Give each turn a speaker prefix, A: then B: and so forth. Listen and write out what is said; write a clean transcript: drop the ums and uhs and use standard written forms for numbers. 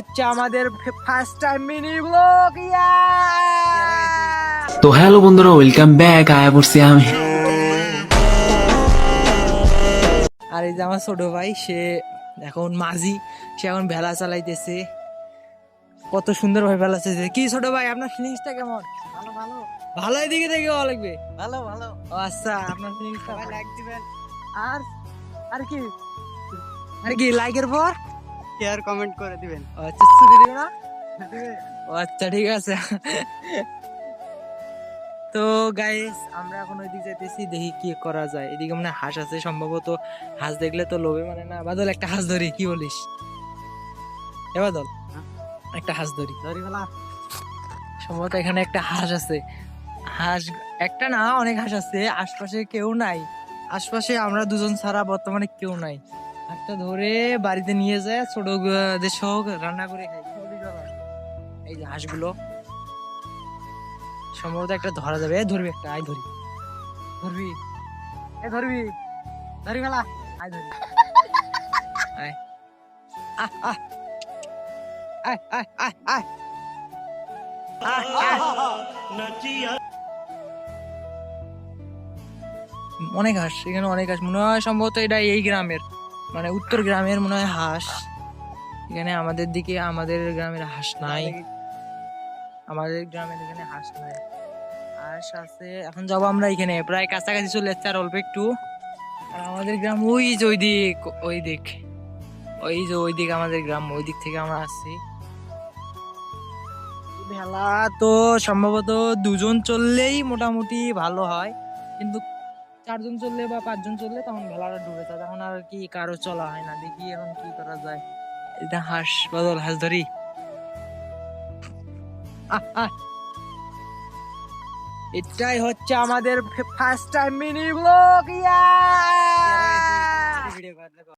A: হচ্ছে আমাদের first time mini blog.
B: তো হ্যালো বন্ধুরা, ওয়েলকাম ব্যাক। আয়া পড়ছি আমি।
A: আর এই যে আমার ছোট ভাই, সে এখন মাঝি, সে এখন ভেলা চালাইতেছে। কত সুন্দর ভাবে ভেলা চালাইতেছে। কি ছোট ভাই, আপনার ফিলিংসটা কেমন?
C: ভালো ভালো
A: ভালো, এদিকে দেখে ভালো লাগবে।
C: ভালো ভালো
A: ও আচ্ছা, আপনার ফিলিংসটা
C: সবাই লাইক দিবেন,
A: আর আর কি আর কি লাইকের পর
C: শেয়ার কমেন্ট করে দিবেন।
A: ও আচ্ছা, ছুটি দিও না? ও আচ্ছা, ঠিক আছে। তো গাইস, আমরা এখন ওইদিকে যাইতেছি, দেখি কি করা যায়। এদিকে মানে হাঁস আছে সম্ভবত। হাঁস দেখলে তো লোভে মানে না। বাদল, একটা হাঁস ধরি, কি বলিস? এ বাদল, একটা হাঁস ধরি।
C: ধরি ফেলা।
A: সম্ভবত এখানে একটা হাঁস আছে। হাঁস একটা না, অনেক হাঁস আছে। আশপাশে কেউ নাই, আশপাশে আমরা দুজন ছাড়া বর্তমানে কেউ নাই। হাঁসটা ধরে বাড়িতে নিয়ে যায়, ছোট দের সহ রান্না করে খাই। কি বলিস বাবা? এই যে হাঁসগুলো সম্ভবত একটা ধরা যাবে। ধরবি একটা? আয় ধরি। ধরবি? ধরবি? ধরি ফেলা। আয় ধরি। আয় আহ আহ আয় আয় আয় আয় আয় আয়। অনেক হাঁস এখানে, অনেক হাঁস। মনে হয় সম্ভবত এটা এই গ্রামের, মানে উত্তর গ্রামের মনে হয় হাঁস। এখানে আমাদের দিকে, আমাদের গ্রামের হাঁস নাই। আমাদের গ্রামের এখানে হাঁস নাই, হাঁস আছে। এখন যাবো আমরা এখানে, প্রায় কাছাকাছি চলে যাচ্ছে আর অল্প একটু। আর আমাদের গ্রাম ওই যে ওই দিক, ওই দিক, ওই যে ওই দিক আমাদের গ্রাম, ওই দিক থেকে আমরা আসছি। ভেলা তো সম্ভবত দুজন চললেই মোটামুটি ভালো হয়, কিন্তু চারজন চললে বা পাঁচজন চললে তখন ভেলাটা ডুবে যায়, তখন আর কি কারো চলা হয় না। দেখি এখন কি করা যায়। এটা হাঁস, বদল হাঁস ধরি। আহ আহ এটাই হচ্ছে আমাদের first time mini blog.
C: Video করে দেখো।